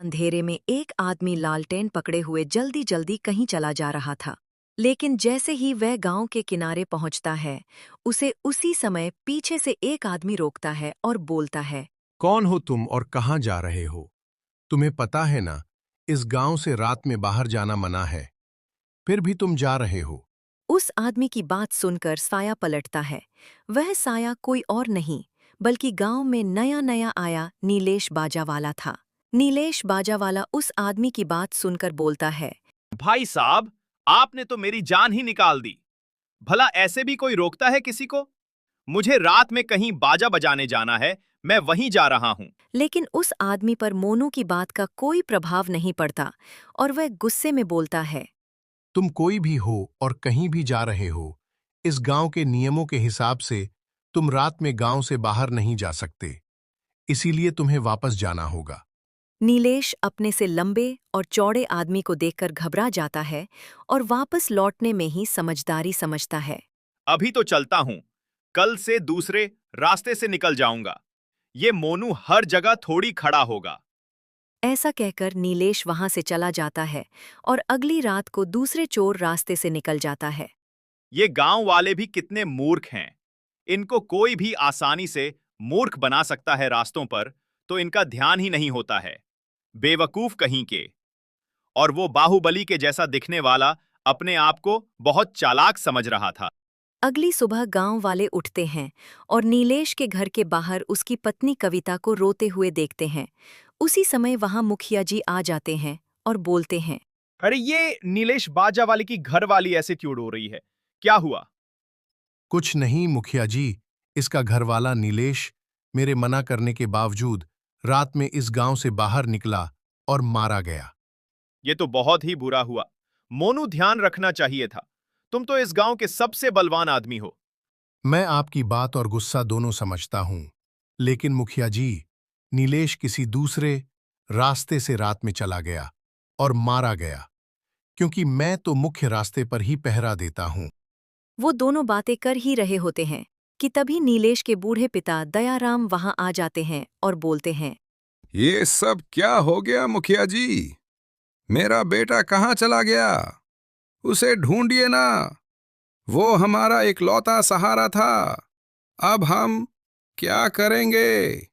अंधेरे में एक आदमी लालटेन पकड़े हुए जल्दी जल्दी कहीं चला जा रहा था। लेकिन जैसे ही वह गांव के किनारे पहुंचता है, उसे उसी समय पीछे से एक आदमी रोकता है और बोलता है। कौन हो तुम और कहाँ जा रहे हो? तुम्हें पता है ना, इस गांव से रात में बाहर जाना मना है, फिर भी तुम जा रहे हो। उस आदमी की बात सुनकर साया पलटता है। वह साया कोई और नहीं, बल्कि गांव में नया नया आया नीलेश बाजावाला था। नीलेश बाजावाला उस आदमी की बात सुनकर बोलता है। भाई साहब, आपने तो मेरी जान ही निकाल दी। भला ऐसे भी कोई रोकता है किसी को? मुझे रात में कहीं बाजा बजाने जाना है, मैं वहीं जा रहा हूँ। लेकिन उस आदमी पर मोनू की बात का कोई प्रभाव नहीं पड़ता और वह गुस्से में बोलता है। तुम कोई भी हो और कहीं भी जा रहे हो, इस गांव के नियमों के हिसाब से तुम रात में गांव से बाहर नहीं जा सकते, इसीलिए तुम्हें वापस जाना होगा। नीलेश अपने से लंबे और चौड़े आदमी को देखकर घबरा जाता है और वापस लौटने में ही समझदारी समझता है। अभी तो चलता हूँ, कल से दूसरे रास्ते से निकल जाऊंगा। ये मोनू हर जगह थोड़ी खड़ा होगा। ऐसा कहकर नीलेश वहां से चला जाता है और अगली रात को दूसरे चोर रास्ते से निकल जाता है। ये गांव वाले भी कितने मूर्ख हैं। इनको कोई भी आसानी से मूर्ख बना सकता है रास्तों पर, तो इनका ध्यान ही नहीं होता है। बेवकूफ कहीं के। और वो बाहुबली के जैसा दिखने वाला अपने आप को बहुत चालाक समझ रहा था। अगली सुबह गांव वाले उठते हैं और नीलेश के घर के बाहर उसकी पत्नी कविता को रोते हुए देखते हैं। उसी समय वहां मुखिया जी आ जाते हैं और बोलते हैं। अरे ये नीलेश बाजा वाले की घर वाली ऐसे क्यों रो रही है? क्या हुआ? कुछ नहीं मुखिया जी, इसका घरवाला नीलेश मेरे मना करने के बावजूद रात में इस गांव से बाहर निकला और मारा गया। ये तो बहुत ही बुरा हुआ। मोनू, ध्यान रखना चाहिए था। तुम तो इस गांव के सबसे बलवान आदमी हो। मैं आपकी बात और गुस्सा दोनों समझता हूं, लेकिन मुखिया जी, नीलेश किसी दूसरे रास्ते से रात में चला गया और मारा गया, क्योंकि मैं तो मुख्य रास्ते पर ही पहरा देता हूं। वो दोनों बातें कर ही रहे होते हैं कि तभी नीलेश के बूढ़े पिता दयाराम वहां आ जाते हैं और बोलते हैं। ये सब क्या हो गया मुखिया जी? मेरा बेटा कहाँ चला गया? उसे ढूंढिए ना। वो हमारा इकलौता सहारा था। अब हम क्या करेंगे?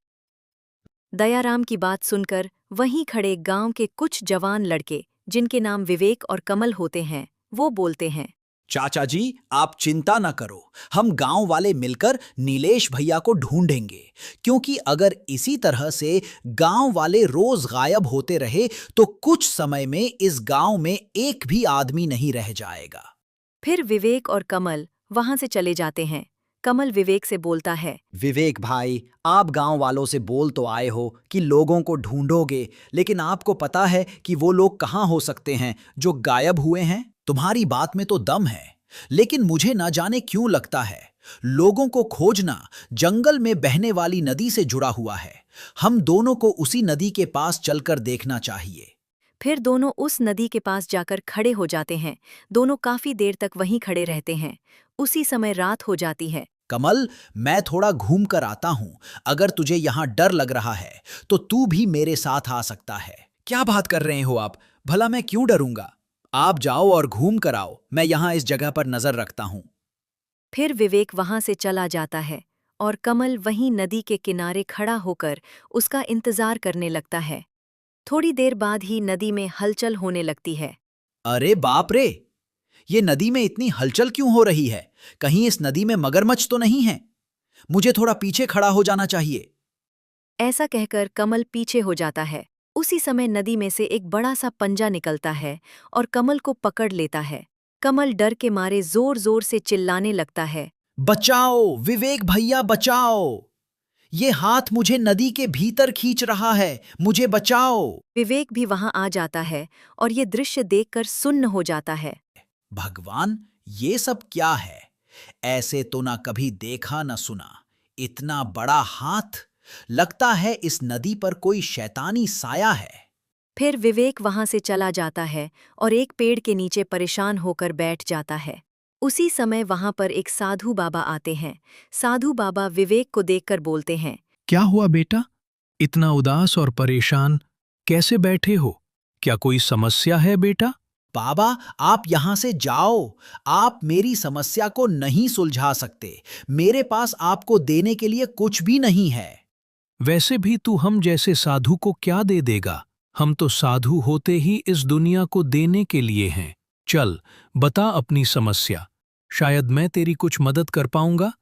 दयाराम की बात सुनकर वहीं खड़े गांव के कुछ जवान लड़के, जिनके नाम विवेक और कमल होते हैं, वो बोलते हैं। चाचा जी, आप चिंता न करो। हम गांव वाले मिलकर नीलेश भैया को ढूंढेंगे, क्योंकि अगर इसी तरह से गांव वाले रोज गायब होते रहे तो कुछ समय में इस गांव में एक भी आदमी नहीं रह जाएगा। फिर विवेक और कमल वहां से चले जाते हैं। कमल विवेक से बोलता है। विवेक भाई, आप गांव वालों से बोल तो आए हो कि लोगों को ढूंढोगे, लेकिन आपको पता है कि वो लोग कहाँ हो सकते हैं जो गायब हुए हैं? तुम्हारी बात में तो दम है, लेकिन मुझे ना जाने क्यों लगता है लोगों को खोजना जंगल में बहने वाली नदी से जुड़ा हुआ है। हम दोनों को उसी नदी के पास चलकर देखना चाहिए। फिर दोनों उस नदी के पास जाकर खड़े हो जाते हैं। दोनों काफी देर तक वहीं खड़े रहते हैं। उसी समय रात हो जाती है। कमल, मैं थोड़ा घूम कर आता हूं। अगर तुझे यहां डर लग रहा है तो तू भी मेरे साथ आ सकता है। क्या बात कर रहे हो आप? भला मैं क्यों डरूंगा? आप जाओ और घूम कर आओ, मैं यहां इस जगह पर नजर रखता हूं। फिर विवेक वहां से चला जाता है और कमल वहीं नदी के किनारे खड़ा होकर उसका इंतजार करने लगता है। थोड़ी देर बाद ही नदी में हलचल होने लगती है। अरे बाप रे! ये नदी में इतनी हलचल क्यों हो रही है? कहीं इस नदी में मगरमच्छ तो नहीं है? मुझे थोड़ा पीछे खड़ा हो जाना चाहिए। ऐसा कहकर कमल पीछे हो जाता है। उसी समय नदी में से एक बड़ा सा पंजा निकलता है और कमल को पकड़ लेता है। कमल डर के मारे जोर जोर से चिल्लाने लगता है। बचाओ विवेक भैया, बचाओ! ये हाथ मुझे नदी के भीतर खींच रहा है, मुझे बचाओ! विवेक भी वहां आ जाता है और ये दृश्य देखकर सुन्न हो जाता है। भगवान, ये सब क्या है? ऐसे तो ना कभी देखा न सुना। इतना बड़ा हाथ! लगता है इस नदी पर कोई शैतानी साया है। फिर विवेक वहां से चला जाता है और एक पेड़ के नीचे परेशान होकर बैठ जाता है। उसी समय वहां पर एक साधु बाबा आते हैं। साधु बाबा विवेक को देखकर बोलते हैं। क्या हुआ बेटा? इतना उदास और परेशान? कैसे बैठे हो? क्या कोई समस्या है बेटा? बाबा, आप यहाँ से जाओ। आप मेरी समस्या को नहीं सुलझा सकते। मेरे पास आपको देने के लिए कुछ भी नहीं है। वैसे भी तू हम जैसे साधु को क्या दे देगा? हम तो साधु होते ही इस दुनिया को देने के लिए हैं। चल, बता अपनी समस्या। शायद मैं तेरी कुछ मदद कर पाऊंगा।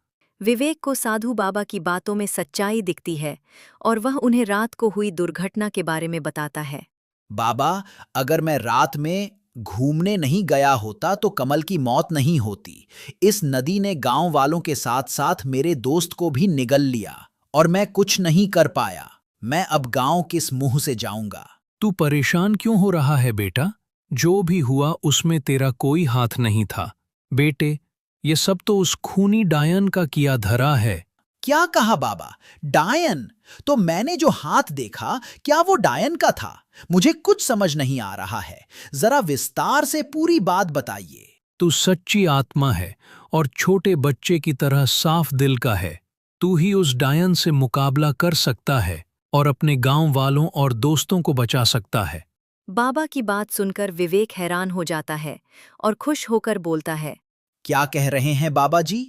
विवेक को साधु बाबा की बातों में सच्चाई दिखती है और वह उन्हें रात को हुई दुर्घटना के बारे में बताता है। बाबा, अगर मैं रात में घूमने नहीं गया होता तो कमल की मौत नहीं होती। इस नदी ने गांव वालों के साथ साथ मेरे दोस्त को भी निगल लिया और मैं कुछ नहीं कर पाया। मैं अब गांव किस मुंह से जाऊंगा? तू परेशान क्यों हो रहा है बेटा? जो भी हुआ उसमें तेरा कोई हाथ नहीं था। बेटे, ये सब तो उस खूनी डायन का किया धरा है। क्या कहा बाबा? डायन? तो मैंने जो हाथ देखा, क्या वो डायन का था? मुझे कुछ समझ नहीं आ रहा है। जरा विस्तार से पूरी बात बताइए। तू सच्ची आत्मा है और छोटे बच्चे की तरह साफ दिल का है। तू ही उस डायन से मुकाबला कर सकता है और अपने गांव वालों और दोस्तों को बचा सकता है। बाबा की बात सुनकर विवेक हैरान हो जाता है और खुश होकर बोलता है। क्या कह रहे हैं बाबा जी?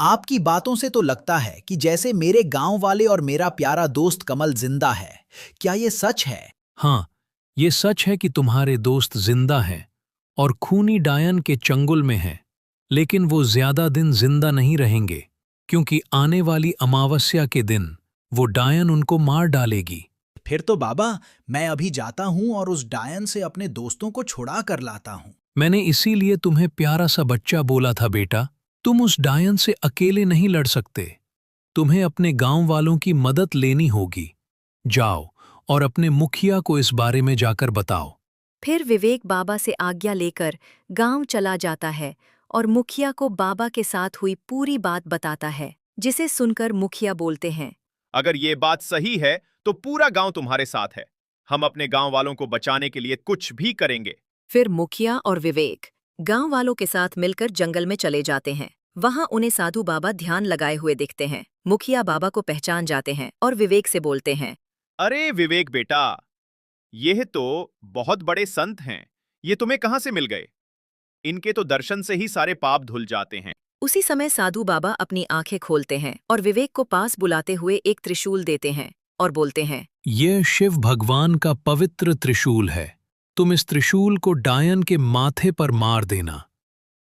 आपकी बातों से तो लगता है कि जैसे मेरे गांव वाले और मेरा प्यारा दोस्त कमल जिंदा है। क्या ये सच है? हाँ, ये सच है कि तुम्हारे दोस्त जिंदा हैं और खूनी डायन के चंगुल में हैं। लेकिन वो ज्यादा दिन जिंदा नहीं रहेंगे, क्योंकि आने वाली अमावस्या के दिन वो डायन उनको मार डालेगी। फिर तो बाबा, मैं अभी जाता हूं और उस डायन से अपने दोस्तों को छुड़ा कर लाता हूं। मैंने इसीलिए तुम्हें प्यारा सा बच्चा बोला था बेटा। तुम उस डायन से अकेले नहीं लड़ सकते। तुम्हें अपने गांव वालों की मदद लेनी होगी। जाओ और अपने मुखिया को इस बारे में जाकर बताओ। फिर विवेक बाबा से आज्ञा लेकर गांव चला जाता है और मुखिया को बाबा के साथ हुई पूरी बात बताता है, जिसे सुनकर मुखिया बोलते हैं। अगर ये बात सही है तो पूरा गांव तुम्हारे साथ है। हम अपने गांव वालों को बचाने के लिए कुछ भी करेंगे। फिर मुखिया और विवेक गांव वालों के साथ मिलकर जंगल में चले जाते हैं। वहां उन्हें साधु बाबा ध्यान लगाए हुए दिखते हैं। मुखिया बाबा को पहचान जाते हैं और विवेक से बोलते हैं। अरे विवेक बेटा, यह तो बहुत बड़े संत हैं। ये तुम्हें कहां से मिल गए? इनके तो दर्शन से ही सारे पाप धुल जाते हैं। उसी समय साधु बाबा अपनी आंखें खोलते हैं और विवेक को पास बुलाते हुए एक त्रिशूल देते हैं और बोलते हैं। यह शिव भगवान का पवित्र त्रिशूल है। तुम इस त्रिशूल को डायन के माथे पर मार देना।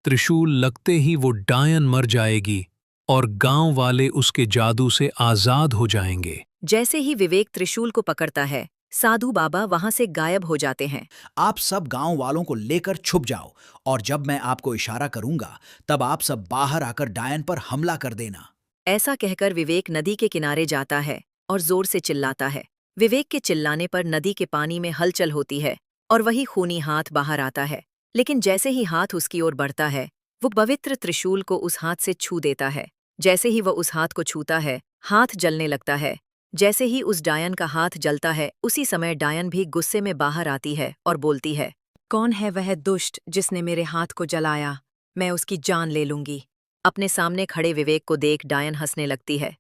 त्रिशूल लगते ही वो डायन मर जाएगी और गांव वाले उसके जादू से आजाद हो जाएंगे। जैसे ही विवेक त्रिशूल को पकड़ता है, साधु बाबा वहां से गायब हो जाते हैं। आप सब गांव वालों को लेकर छुप जाओ और जब मैं आपको इशारा करूंगा तब आप सब बाहर आकर डायन पर हमला कर देना। ऐसा कहकर विवेक नदी के किनारे जाता है और जोर से चिल्लाता है। विवेक के चिल्लाने पर नदी के पानी में हलचल होती है और वही खूनी हाथ बाहर आता है। लेकिन जैसे ही हाथ उसकी ओर बढ़ता है, वो पवित्र त्रिशूल को उस हाथ से छू देता है। जैसे ही वह उस हाथ को छूता है, हाथ जलने लगता है। जैसे ही उस डायन का हाथ जलता है, उसी समय डायन भी गुस्से में बाहर आती है और बोलती है। कौन है वह दुष्ट जिसने मेरे हाथ को जलाया? मैं उसकी जान ले लूंगी। अपने सामने खड़े विवेक को देख डायन हंसने लगती है।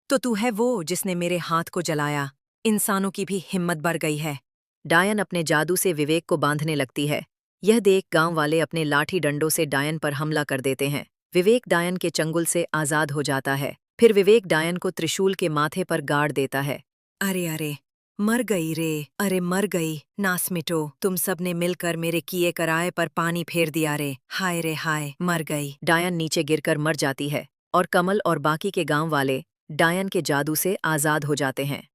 तो तू है वो जिसने मेरे हाथ को जलाया? इंसानों की भी हिम्मत बढ़ गई है। डायन अपने जादू से विवेक को बांधने लगती है। यह देख गांव वाले अपने लाठी डंडों से डायन पर हमला कर देते हैं। विवेक डायन के चंगुल से आजाद हो जाता है। फिर विवेक डायन को त्रिशूल के माथे पर गाड़ देता है। अरे अरे, मर गई रे, अरे मर गई, नास मिटो। तुम सब ने मिलकर मेरे किए कराए पर पानी फेर दिया रे, हाय रे हाय, मर गई। डायन नीचे गिरकर मर जाती है और कमल और बाकी के गांव वाले डायन के जादू से आजाद हो जाते हैं।